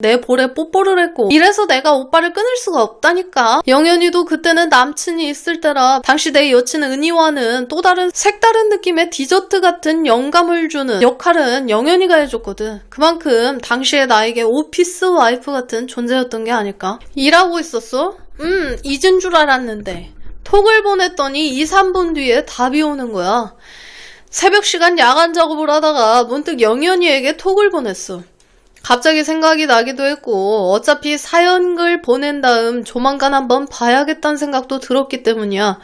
내 볼에 뽀뽀를 했고 이래서 내가 오빠를 끊을 수가 없다니까. 영현이도 그때는 남친이 있을 때라 당시 내 여친 은희와는 또 다른 색다른 느낌의 디저트 같은 영감을 주는 역할은 영현이가 해줬거든. 그만큼 당시에 나에게 오피스 와이프 같은 존재였던 게 아닐까. 일하고 있었어? 잊은 줄 알았는데 톡을 보냈더니 2, 3분 뒤에 답이 오는 거야. 새벽 시간 야간 작업을 하다가 문득 영현이에게 톡을 보냈어. 갑자기 생각이 나기도 했고 어차피 사연글 보낸 다음 조만간 한번 봐야겠다는 생각도 들었기 때문이야.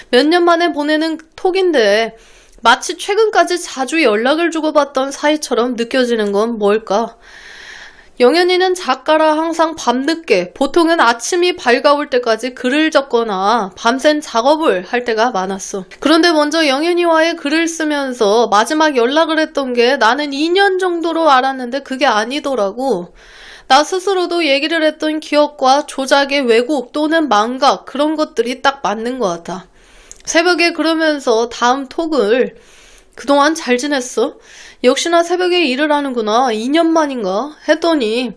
몇 년 만에 보내는 톡인데 마치 최근까지 자주 연락을 주고받던 사이처럼 느껴지는 건 뭘까? 영현이는 작가라 항상 밤늦게, 보통은 아침이 밝아올 때까지 글을 적거나 밤샘 작업을 할 때가 많았어. 그런데 먼저 영현이와의 글을 쓰면서 마지막 연락을 했던 게 나는 2년 정도로 알았는데 그게 아니더라고. 나 스스로도 얘기를 했던 기억과 조작의 왜곡 또는 망각 그런 것들이 딱 맞는 것 같아. 새벽에 그러면서 다음 톡을 그동안 잘 지냈어? 역시나 새벽에 일을 하는구나. 2년 만인가? 했더니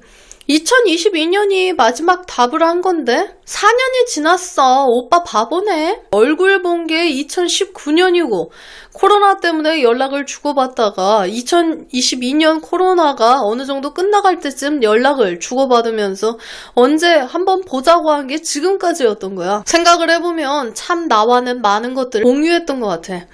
2022년이 마지막 답을 한 건데 4년이 지났어. 오빠 바보네. 얼굴 본 게 2019년이고 코로나 때문에 연락을 주고받다가 2022년 코로나가 어느 정도 끝나갈 때쯤 연락을 주고받으면서 언제 한번 보자고 한 게 지금까지였던 거야. 생각을 해보면 참 나와는 많은 것들을 공유했던 것 같아.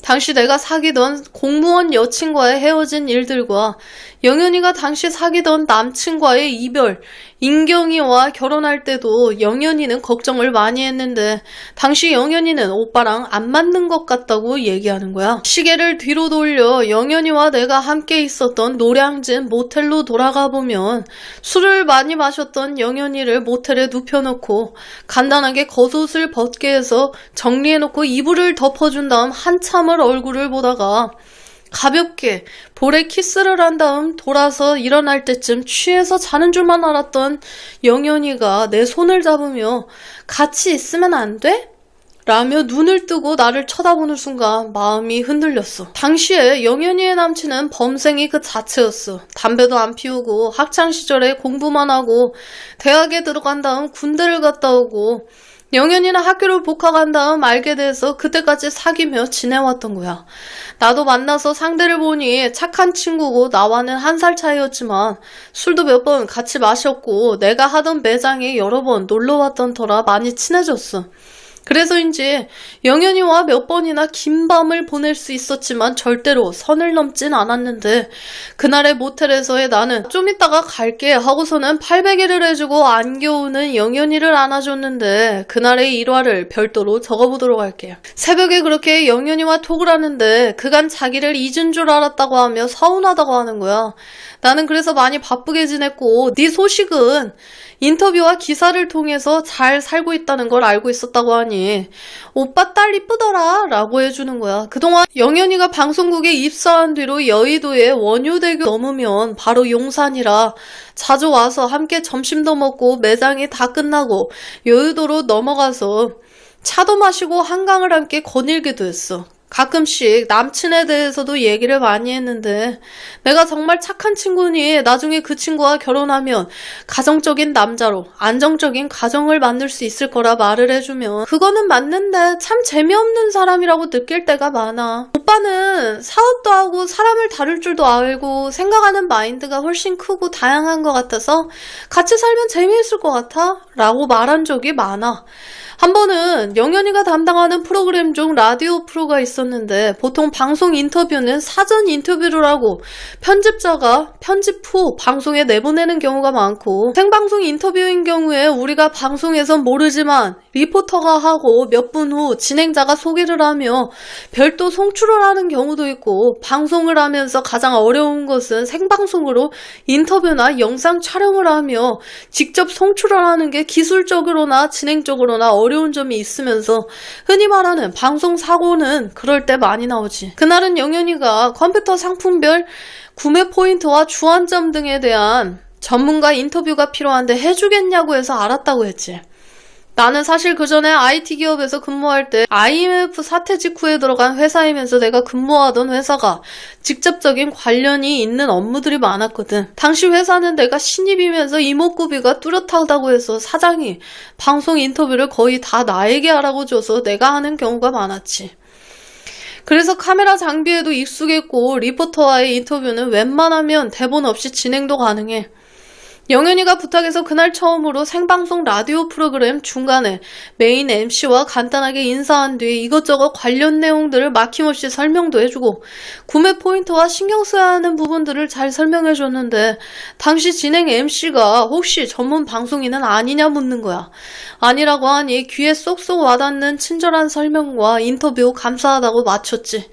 당시 내가 사귀던 공무원 여친과의 헤어진 일들과 영현이가 당시 사귀던 남친과의 이별, 인경이와 결혼할 때도 영현이는 걱정을 많이 했는데 당시 영현이는 오빠랑 안 맞는 것 같다고 얘기하는 거야. 시계를 뒤로 돌려 영현이와 내가 함께 있었던 노량진 모텔로 돌아가 보면 술을 많이 마셨던 영현이를 모텔에 눕혀놓고 간단하게 겉옷을 벗게 해서 정리해놓고 이불을 덮어준 다음 한참을 얼굴을 보다가 가볍게 볼에 키스를 한 다음 돌아서 일어날 때쯤 취해서 자는 줄만 알았던 영현이가 내 손을 잡으며 같이 있으면 안 돼? 라며 눈을 뜨고 나를 쳐다보는 순간 마음이 흔들렸어. 당시에 영현이의 남친은 범생이 그 자체였어. 담배도 안 피우고 학창시절에 공부만 하고 대학에 들어간 다음 군대를 갔다 오고 영현이는 학교를 복학한 다음 알게 돼서 그때까지 사귀며 지내왔던 거야. 나도 만나서 상대를 보니 착한 친구고 나와는 1살 차이였지만 술도 몇 번 같이 마셨고 내가 하던 매장에 여러 번 놀러왔던 터라 많이 친해졌어. 그래서인지 영현이와 몇 번이나 긴 밤을 보낼 수 있었지만 절대로 선을 넘진 않았는데 그날의 모텔에서의 나는 좀 이따가 갈게 하고서는 800일을 해주고 안겨오는 영현이를 안아줬는데 그날의 일화를 별도로 적어보도록 할게요. 새벽에 그렇게 영현이와 톡을 하는데 그간 자기를 잊은 줄 알았다고 하며 서운하다고 하는 거야. 나는 그래서 많이 바쁘게 지냈고 네 소식은 인터뷰와 기사를 통해서 잘 살고 있다는 걸 알고 있었다고 하니 오빠 딸 이쁘더라 라고 해주는 거야. 그동안 영현이가 방송국에 입사한 뒤로 여의도에 원효대교 넘으면 바로 용산이라 자주 와서 함께 점심도 먹고 매장이 다 끝나고 여의도로 넘어가서 차도 마시고 한강을 함께 거닐기도 했어. 가끔씩 남친에 대해서도 얘기를 많이 했는데 내가 정말 착한 친구니 나중에 그 친구와 결혼하면 가정적인 남자로 안정적인 가정을 만들 수 있을 거라 말을 해주면 그거는 맞는데 참 재미없는 사람이라고 느낄 때가 많아. 오빠는 사업도 하고 사람을 다룰 줄도 알고 생각하는 마인드가 훨씬 크고 다양한 것 같아서 같이 살면 재미있을 것 같아 라고 말한 적이 많아. 한 번은 영현이가 담당하는 프로그램 중 라디오 프로가 있었는데 보통 방송 인터뷰는 사전 인터뷰를 하고 편집자가 편집 후 방송에 내보내는 경우가 많고 생방송 인터뷰인 경우에 우리가 방송에서 모르지만 리포터가 하고 몇 분 후 진행자가 소개를 하며 별도 송출을 하는 경우도 있고 방송을 하면서 가장 어려운 것은 생방송으로 인터뷰나 영상 촬영을 하며 직접 송출을 하는 게 기술적으로나 진행적으로나 어려운 점이 있으면서 흔히 말하는 방송 사고는 그럴 때 많이 나오지. 그날은 영현이가 컴퓨터 상품별 구매 포인트와 주안점 등에 대한 전문가 인터뷰가 필요한데 해주겠냐고 해서 알았다고 했지. 나는 사실 그 전에 IT 기업에서 근무할 때 IMF 사태 직후에 들어간 회사이면서 내가 근무하던 회사가 직접적인 관련이 있는 업무들이 많았거든. 당시 회사는 내가 신입이면서 이목구비가 뚜렷하다고 해서 사장이 방송 인터뷰를 거의 다 나에게 하라고 줘서 내가 하는 경우가 많았지. 그래서 카메라 장비에도 익숙했고 리포터와의 인터뷰는 웬만하면 대본 없이 진행도 가능해. 영현이가 부탁해서 그날 처음으로 생방송 라디오 프로그램 중간에 메인 MC와 간단하게 인사한 뒤 이것저것 관련 내용들을 막힘없이 설명도 해주고 구매 포인트와 신경 써야 하는 부분들을 잘 설명해줬는데 당시 진행 MC가 혹시 전문 방송인은 아니냐 묻는 거야. 아니라고 하니 귀에 쏙쏙 와닿는 친절한 설명과 인터뷰 감사하다고 마쳤지.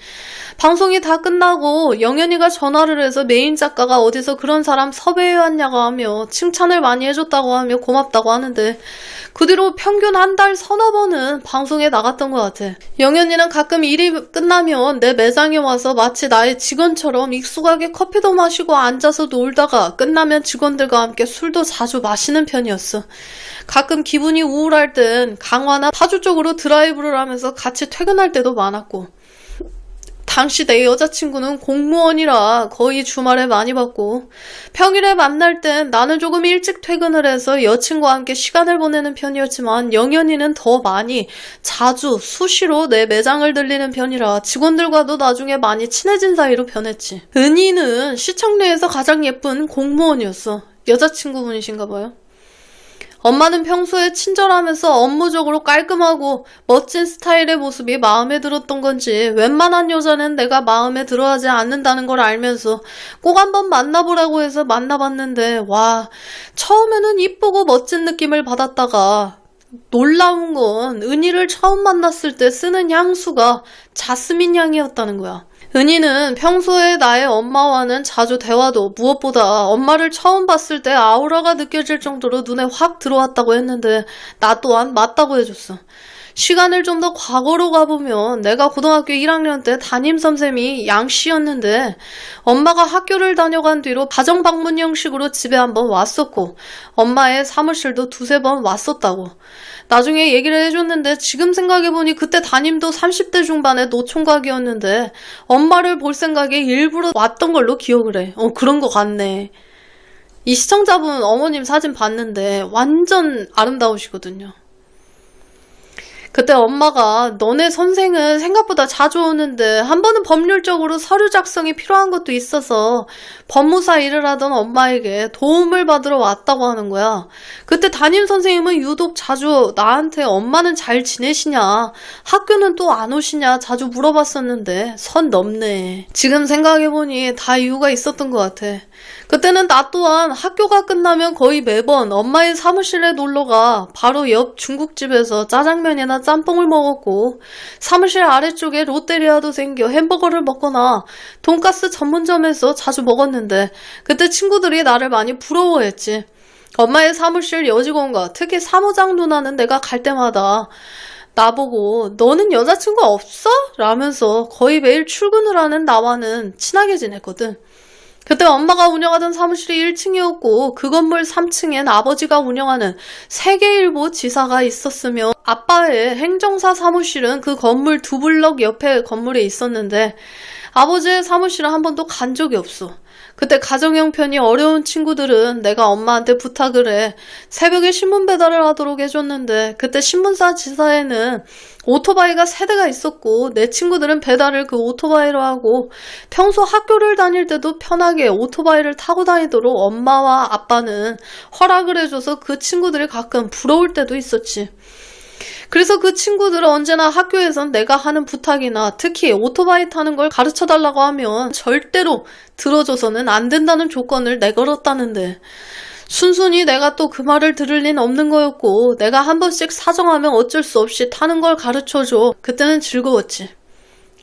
방송이 다 끝나고 영현이가 전화를 해서 메인 작가가 어디서 그런 사람 섭외해왔냐고 하며 칭찬을 많이 해줬다고 하며 고맙다고 하는데 그 뒤로 평균 한 달 서너 번은 방송에 나갔던 것 같아. 영현이는 가끔 일이 끝나면 내 매장에 와서 마치 나의 직원처럼 익숙하게 커피도 마시고 앉아서 놀다가 끝나면 직원들과 함께 술도 자주 마시는 편이었어. 가끔 기분이 우울할 땐 강화나 파주 쪽으로 드라이브를 하면서 같이 퇴근할 때도 많았고 당시 내 여자친구는 공무원이라 거의 주말에 많이 봤고 평일에 만날 땐 나는 조금 일찍 퇴근을 해서 여친과 함께 시간을 보내는 편이었지만 영현이는 더 많이 자주 수시로 내 매장을 들리는 편이라 직원들과도 나중에 많이 친해진 사이로 변했지. 은희는 시청 내에서 가장 예쁜 공무원이었어. 여자친구분이신가 봐요. 엄마는 평소에 친절하면서 업무적으로 깔끔하고 멋진 스타일의 모습이 마음에 들었던 건지 웬만한 여자는 내가 마음에 들어하지 않는다는 걸 알면서 꼭 한번 만나보라고 해서 만나봤는데 와, 처음에는 이쁘고 멋진 느낌을 받았다가 놀라운 건 은희를 처음 만났을 때 쓰는 향수가 자스민 향이었다는 거야. 은희는 평소에 나의 엄마와는 자주 대화도 무엇보다 엄마를 처음 봤을 때 아우라가 느껴질 정도로 눈에 확 들어왔다고 했는데 나 또한 맞다고 해줬어. 시간을 좀 더 과거로 가보면 내가 고등학교 1학년 때 담임선생님이 양씨였는데 엄마가 학교를 다녀간 뒤로 가정방문 형식으로 집에 한번 왔었고 엄마의 사무실도 두세 번 왔었다고. 나중에 얘기를 해줬는데 지금 생각해보니 그때 담임도 30대 중반의 노총각이었는데 엄마를 볼 생각에 일부러 왔던 걸로 기억을 해. 그런 거 같네. 이 시청자분 어머님 사진 봤는데 완전 아름다우시거든요. 그때 엄마가 너네 선생은 생각보다 자주 오는데 한 번은 법률적으로 서류 작성이 필요한 것도 있어서 법무사 일을 하던 엄마에게 도움을 받으러 왔다고 하는 거야. 그때 담임 선생님은 유독 자주 나한테 엄마는 잘 지내시냐, 학교는 또 안 오시냐 자주 물어봤었는데 선 넘네. 지금 생각해보니 다 이유가 있었던 것 같아. 그때는 나 또한 학교가 끝나면 거의 매번 엄마의 사무실에 놀러가 바로 옆 중국집에서 짜장면이나 짬뽕을 먹었고 사무실 아래쪽에 롯데리아도 생겨 햄버거를 먹거나 돈가스 전문점에서 자주 먹었는데 그때 친구들이 나를 많이 부러워했지. 엄마의 사무실 여직원과 특히 사무장 누나는 내가 갈 때마다 나보고 너는 여자친구 없어? 라면서 거의 매일 출근을 하는 나와는 친하게 지냈거든. 그때 엄마가 운영하던 사무실이 1층이었고 그 건물 3층엔 아버지가 운영하는 세계일보 지사가 있었으며 아빠의 행정사 사무실은 그 건물 2블럭 옆에 건물에 있었는데 아버지의 사무실은 한 번도 간 적이 없어. 그때 가정형편이 어려운 친구들은 내가 엄마한테 부탁을 해 새벽에 신문 배달을 하도록 해줬는데 그때 신문사 지사에는 오토바이가 3대가 있었고 내 친구들은 배달을 그 오토바이로 하고 평소 학교를 다닐 때도 편하게 오토바이를 타고 다니도록 엄마와 아빠는 허락을 해줘서 그 친구들이 가끔 부러울 때도 있었지. 그래서 그 친구들은 언제나 학교에선 내가 하는 부탁이나 특히 오토바이 타는 걸 가르쳐달라고 하면 절대로 들어줘서는 안 된다는 조건을 내걸었다는데 순순히 내가 또 그 말을 들을 리는 없는 거였고 내가 한 번씩 사정하면 어쩔 수 없이 타는 걸 가르쳐줘. 그때는 즐거웠지.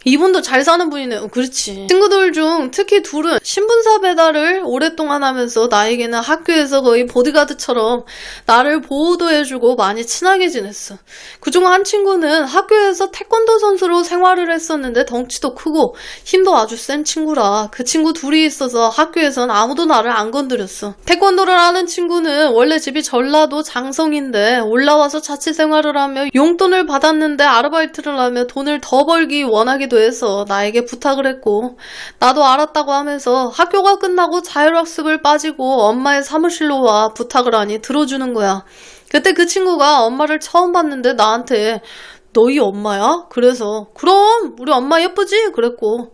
이분도 잘 사는 분이네. 그렇지. 친구들 중 특히 둘은 신분사 배달을 오랫동안 하면서 나에게는 학교에서 거의 보디가드처럼 나를 보호도 해주고 많이 친하게 지냈어. 그중 한 친구는 학교에서 태권도 선수로 생활을 했었는데 덩치도 크고 힘도 아주 센 친구라 그 친구 둘이 있어서 학교에선 아무도 나를 안 건드렸어. 태권도를 하는 친구는 원래 집이 전라도 장성인데 올라와서 자취생활을 하며 용돈을 받았는데 아르바이트를 하며 돈을 더 벌기 원하기도 해서 나에게 부탁을 했고 나도 알았다고 하면서 학교가 끝나고 자율학습을 빠지고 엄마의 사무실로 와 부탁을 하니 들어주는 거야. 그때 그 친구가 엄마를 처음 봤는데 나한테 너희 엄마야? 그래서 그럼 우리 엄마 예쁘지? 그랬고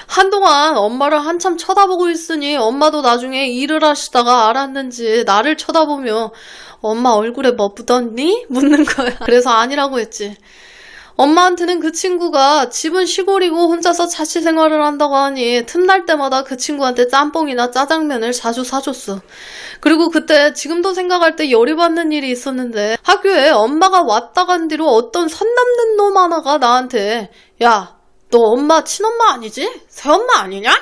한동안 엄마를 한참 쳐다보고 있으니 엄마도 나중에 일을 하시다가 알았는지 나를 쳐다보며 엄마 얼굴에 뭐 묻었니? 묻는 거야. 그래서 아니라고 했지. 엄마한테는 그 친구가 집은 시골이고 혼자서 자취생활을 한다고 하니 틈날 때마다 그 친구한테 짬뽕이나 짜장면을 자주 사줬어. 그리고 그때 지금도 생각할 때 열이 받는 일이 있었는데 학교에 엄마가 왔다 간 뒤로 어떤 선 넘는 놈 하나가 나한테 야, 너 엄마 친엄마 아니지? 새엄마 아니냐?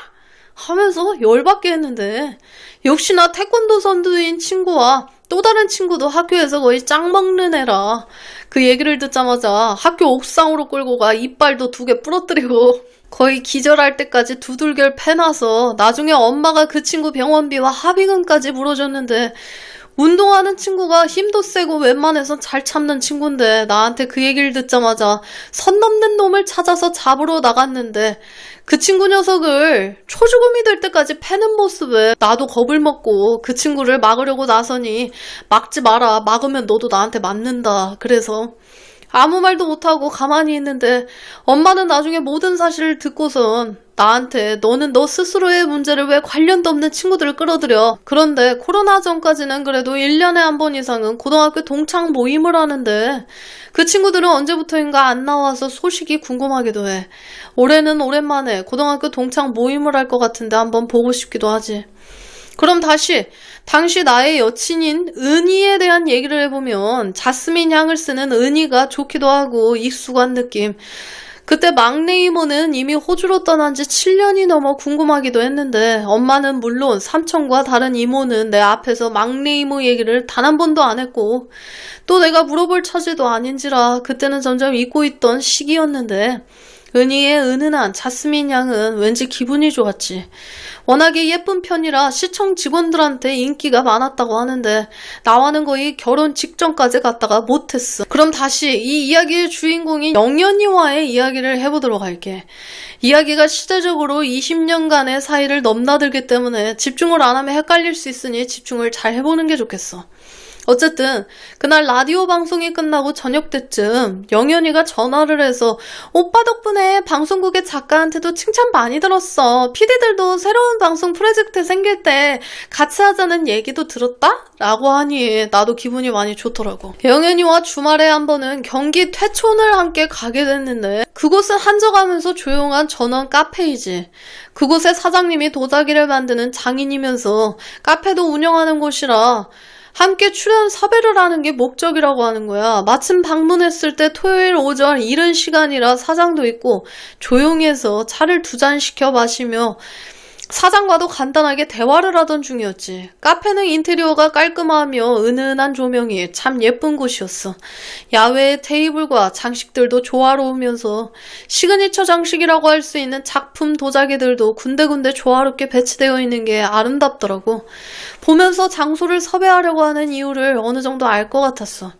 하면서 열받게 했는데 역시나 태권도 선수인 친구와 또 다른 친구도 학교에서 거의 짱 먹는 애라 그 얘기를 듣자마자 학교 옥상으로 끌고 가 이빨도 2개 부러뜨리고 거의 기절할 때까지 두들겨 패놔서 나중에 엄마가 그 친구 병원비와 합의금까지 물어줬는데 운동하는 친구가 힘도 세고 웬만해선 잘 참는 친구인데 나한테 그 얘기를 듣자마자 선 넘는 놈을 찾아서 잡으러 나갔는데 그 친구 녀석을 초죽음이 될 때까지 패는 모습에 나도 겁을 먹고 그 친구를 막으려고 나서니 막지 마라. 막으면 너도 나한테 맞는다. 그래서 아무 말도 못하고 가만히 있는데 엄마는 나중에 모든 사실을 듣고선 나한테 너는 너 스스로의 문제를 왜 관련도 없는 친구들을 끌어들여. 그런데 코로나 전까지는 그래도 1년에 한 번 이상은 고등학교 동창 모임을 하는데 그 친구들은 언제부터인가 안 나와서 소식이 궁금하기도 해. 올해는 오랜만에 고등학교 동창 모임을 할 것 같은데 한번 보고 싶기도 하지. 그럼 다시 당시 나의 여친인 은희에 대한 얘기를 해보면 자스민 향을 쓰는 은희가 좋기도 하고 익숙한 느낌. 그때 막내 이모는 이미 호주로 떠난 지 7년이 넘어 궁금하기도 했는데 엄마는 물론 삼촌과 다른 이모는 내 앞에서 막내 이모 얘기를 단 한 번도 안 했고 또 내가 물어볼 처지도 아닌지라 그때는 점점 잊고 있던 시기였는데 은희의 은은한 자스민 향은 왠지 기분이 좋았지. 워낙에 예쁜 편이라 시청 직원들한테 인기가 많았다고 하는데 나와는 거의 결혼 직전까지 갔다가 못했어. 그럼 다시 이 이야기의 주인공인 영연이와의 이야기를 해보도록 할게. 이야기가 시대적으로 20년간의 사이를 넘나들기 때문에 집중을 안 하면 헷갈릴 수 있으니 집중을 잘 해보는 게 좋겠어. 어쨌든 그날 라디오 방송이 끝나고 저녁 때쯤 영현이가 전화를 해서 오빠 덕분에 방송국의 작가한테도 칭찬 많이 들었어. PD들도 새로운 방송 프로젝트 생길 때 같이 하자는 얘기도 들었다? 라고 하니 나도 기분이 많이 좋더라고. 영현이와 주말에 한 번은 경기 퇴촌을 함께 가게 됐는데 그곳은 한적하면서 조용한 전원 카페이지. 그곳의 사장님이 도자기를 만드는 장인이면서 카페도 운영하는 곳이라 함께 출연 섭외를 하는 게 목적이라고 하는 거야. 마침 방문했을 때 토요일 오전 이른 시간이라 사장도 있고 조용히 해서 차를 2잔 시켜 마시며 사장과도 간단하게 대화를 하던 중이었지. 카페는 인테리어가 깔끔하며 은은한 조명이 참 예쁜 곳이었어. 야외의 테이블과 장식들도 조화로우면서 시그니처 장식이라고 할 수 있는 작품 도자기들도 군데군데 조화롭게 배치되어 있는 게 아름답더라고. 보면서 장소를 섭외하려고 하는 이유를 어느 정도 알 것 같았어.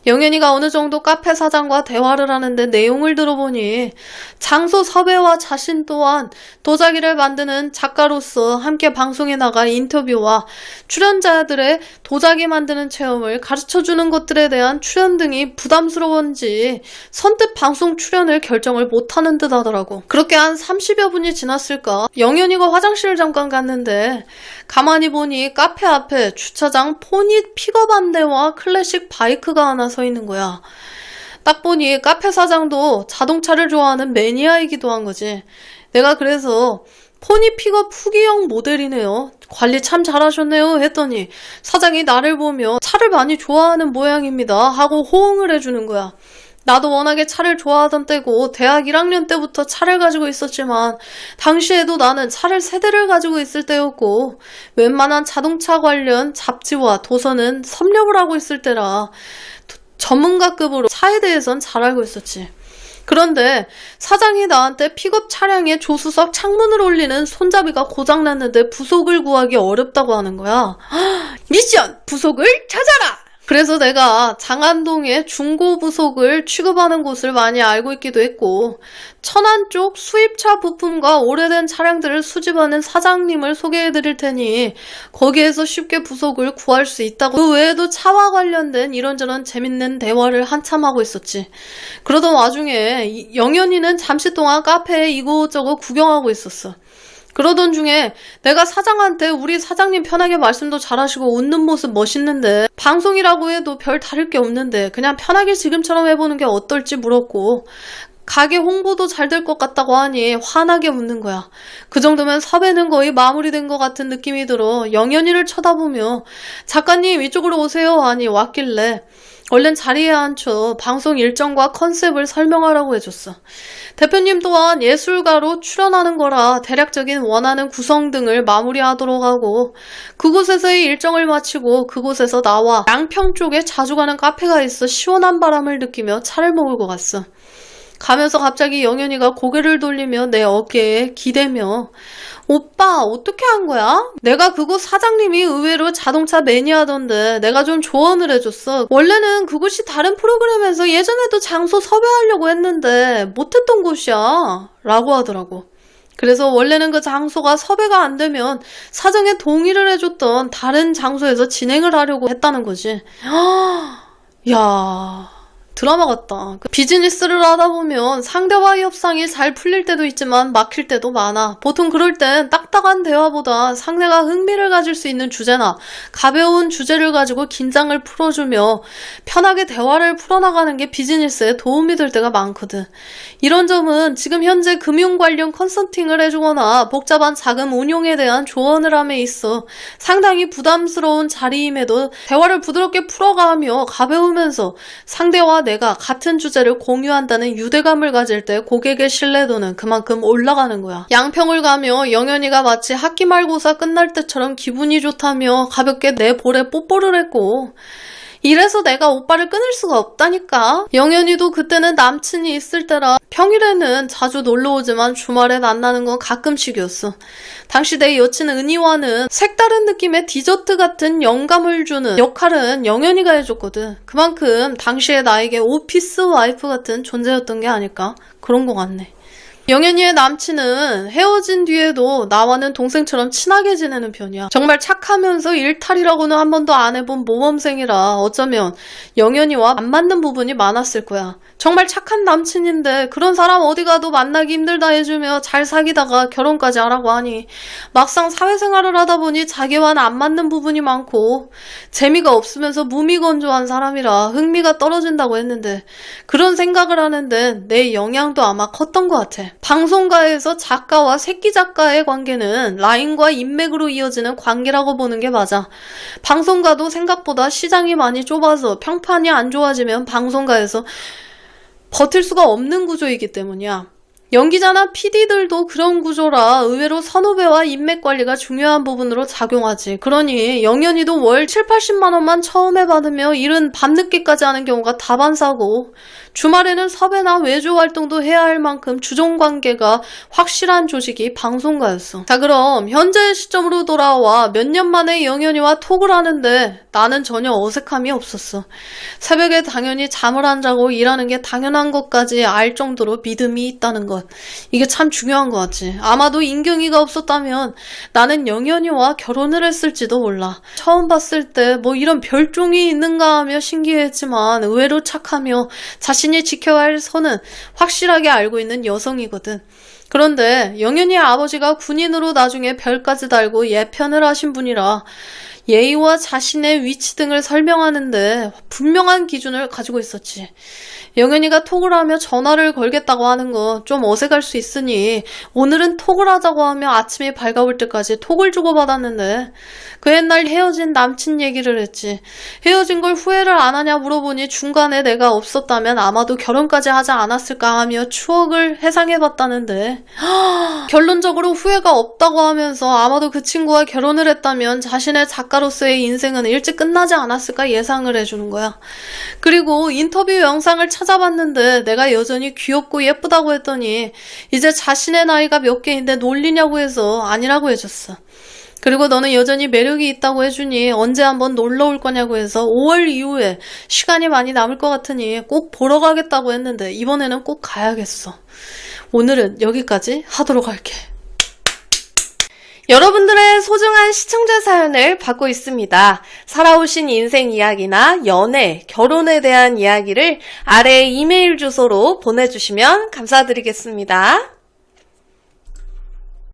영현이가 어느 정도 카페 사장과 대화를 하는데 내용을 들어보니 장소 섭외와 자신 또한 도자기를 만드는 작가로서 함께 방송에 나가 인터뷰와 출연자들의 도자기 만드는 체험을 가르쳐주는 것들에 대한 출연 등이 부담스러운지 선뜻 방송 출연을 결정을 못하는 듯 하더라고. 그렇게 한 30여 분이 지났을까? 영현이가 화장실을 잠깐 갔는데 가만히 보니 카페 앞에 주차장 포니 픽업 한 대와 클래식 바이크가 하나 서 있는 거야. 딱 보니 카페 사장도 자동차를 좋아하는 매니아이기도 한 거지. 내가 그래서 포니 픽업 후기형 모델이네요. 관리 참 잘하셨네요 했더니 사장이 나를 보며 차를 많이 좋아하는 모양입니다 하고 호응을 해주는 거야. 나도 워낙에 차를 좋아하던 때고 대학 1학년 때부터 차를 가지고 있었지만 당시에도 나는 차를 3대를 가지고 있을 때였고 웬만한 자동차 관련 잡지와 도서는 섭렵을 하고 있을 때라 전문가급으로 차에 대해선 잘 알고 있었지. 그런데 사장이 나한테 픽업 차량에 조수석 창문을 올리는 손잡이가 고장났는데 부속을 구하기 어렵다고 하는 거야. 미션! 부속을 찾아라! 그래서 내가 장안동에 중고 부속을 취급하는 곳을 많이 알고 있기도 했고 천안 쪽 수입차 부품과 오래된 차량들을 수집하는 사장님을 소개해드릴 테니 거기에서 쉽게 부속을 구할 수 있다고. 그 외에도 차와 관련된 이런저런 재밌는 대화를 한참 하고 있었지. 그러던 와중에 영현이는 잠시 동안 카페에 이곳저곳 구경하고 있었어. 그러던 중에 내가 사장한테 우리 사장님 편하게 말씀도 잘하시고 웃는 모습 멋있는데 방송이라고 해도 별 다를 게 없는데 그냥 편하게 지금처럼 해보는 게 어떨지 물었고 가게 홍보도 잘 될 것 같다고 하니 환하게 웃는 거야. 그 정도면 섭외는 거의 마무리된 것 같은 느낌이 들어 영현이를 쳐다보며 작가님 이쪽으로 오세요 하니 왔길래 얼른 자리에 앉혀 방송 일정과 컨셉을 설명하라고 해줬어. 대표님 또한 예술가로 출연하는 거라 대략적인 원하는 구성 등을 마무리하도록 하고 그곳에서의 일정을 마치고 그곳에서 나와 양평 쪽에 자주 가는 카페가 있어 시원한 바람을 느끼며 차를 몰고 갔어. 가면서 갑자기 영현이가 고개를 돌리며 내 어깨에 기대며 오빠 어떻게 한 거야? 내가 그곳 사장님이 의외로 자동차 매니아던데 내가 좀 조언을 해줬어. 원래는 그곳이 다른 프로그램에서 예전에도 장소 섭외하려고 했는데 못했던 곳이야 라고 하더라고. 그래서 원래는 그 장소가 섭외가 안 되면 사정에 동의를 해줬던 다른 장소에서 진행을 하려고 했다는 거지. 야... 드라마 같다. 비즈니스를 하다 보면 상대와의 협상이 잘 풀릴 때도 있지만 막힐 때도 많아. 보통 그럴 땐 딱딱한 대화보다 상대가 흥미를 가질 수 있는 주제나 가벼운 주제를 가지고 긴장을 풀어주며 편하게 대화를 풀어나가는 게 비즈니스에 도움이 될 때가 많거든. 이런 점은 지금 현재 금융 관련 컨설팅을 해주거나 복잡한 자금 운용에 대한 조언을 함에 있어 상당히 부담스러운 자리임에도 대화를 부드럽게 풀어가며 가벼우면서 상대와 내가 같은 주제를 공유한다는 유대감을 가질 때 고객의 신뢰도는 그만큼 올라가는 거야. 양평을 가며 영현이가 마치 학기 말고사 끝날 때처럼 기분이 좋다며 가볍게 내 볼에 뽀뽀를 했고 이래서 내가 오빠를 끊을 수가 없다니까. 영현이도 그때는 남친이 있을 때라 평일에는 자주 놀러오지만 주말에 만나는 건 가끔씩이었어. 당시 내 여친 은희와는 색다른 느낌의 디저트 같은 영감을 주는 역할은 영현이가 해줬거든. 그만큼 당시에 나에게 오피스 와이프 같은 존재였던 게 아닐까? 그런 것 같네. 영현이의 남친은 헤어진 뒤에도 나와는 동생처럼 친하게 지내는 편이야. 정말 착하면서 일탈이라고는 한 번도 안 해본 모범생이라 어쩌면 영현이와 안 맞는 부분이 많았을 거야. 정말 착한 남친인데 그런 사람 어디 가도 만나기 힘들다 해주며 잘 사귀다가 결혼까지 하라고 하니 막상 사회생활을 하다 보니 자기와는 안 맞는 부분이 많고 재미가 없으면서 무미건조한 사람이라 흥미가 떨어진다고 했는데 그런 생각을 하는데 내 영향도 아마 컸던 것 같아. 방송가에서 작가와 새끼 작가의 관계는 라인과 인맥으로 이어지는 관계라고 보는 게 맞아. 방송가도 생각보다 시장이 많이 좁아서 평판이 안 좋아지면 방송가에서 버틸 수가 없는 구조이기 때문이야. 연기자나 PD들도 그런 구조라 의외로 선후배와 인맥 관리가 중요한 부분으로 작용하지. 그러니 영현이도 월 7, 80만 원만 처음에 받으며 일은 밤늦게까지 하는 경우가 다반사고 주말에는 섭외나 외주 활동도 해야 할 만큼 주종관계가 확실한 조직이 방송가였어. 자, 그럼 현재의 시점으로 돌아와 몇 년 만에 영현이와 톡을 하는데 나는 전혀 어색함이 없었어. 새벽에 당연히 잠을 안 자고 일하는 게 당연한 것까지 알 정도로 믿음이 있다는 것. 이게 참 중요한 것 같지. 아마도 인경이가 없었다면 나는 영현이와 결혼을 했을지도 몰라. 처음 봤을 때 뭐 이런 별종이 있는가 하며 신기했지만 의외로 착하며 자신이 지켜야 할 선은 확실하게 알고 있는 여성이거든. 그런데 영현이의 아버지가 군인으로 나중에 별까지 달고 예편을 하신 분이라 예의와 자신의 위치 등을 설명하는데 분명한 기준을 가지고 있었지. 영현이가 톡을 하며 전화를 걸겠다고 하는 거 좀 어색할 수 있으니 오늘은 톡을 하자고 하며 아침이 밝아올 때까지 톡을 주고받았는데 그 옛날 헤어진 남친 얘기를 했지. 헤어진 걸 후회를 안 하냐 물어보니 중간에 내가 없었다면 아마도 결혼까지 하지 않았을까 하며 추억을 회상해봤다는데 결론적으로 후회가 없다고 하면서 아마도 그 친구와 결혼을 했다면 자신의 작가로서의 인생은 일찍 끝나지 않았을까 예상을 해주는 거야. 그리고 인터뷰 영상을 찾아봤는데 내가 여전히 귀엽고 예쁘다고 했더니 이제 자신의 나이가 몇 개인데 놀리냐고 해서 아니라고 해줬어. 그리고 너는 여전히 매력이 있다고 해주니 언제 한번 놀러 올 거냐고 해서 5월 이후에 시간이 많이 남을 것 같으니 꼭 보러 가겠다고 했는데 이번에는 꼭 가야겠어. 오늘은 여기까지 하도록 할게. 여러분들의 소중한 시청자 사연을 받고 있습니다. 살아오신 인생 이야기나 연애, 결혼에 대한 이야기를 아래 이메일 주소로 보내주시면 감사드리겠습니다.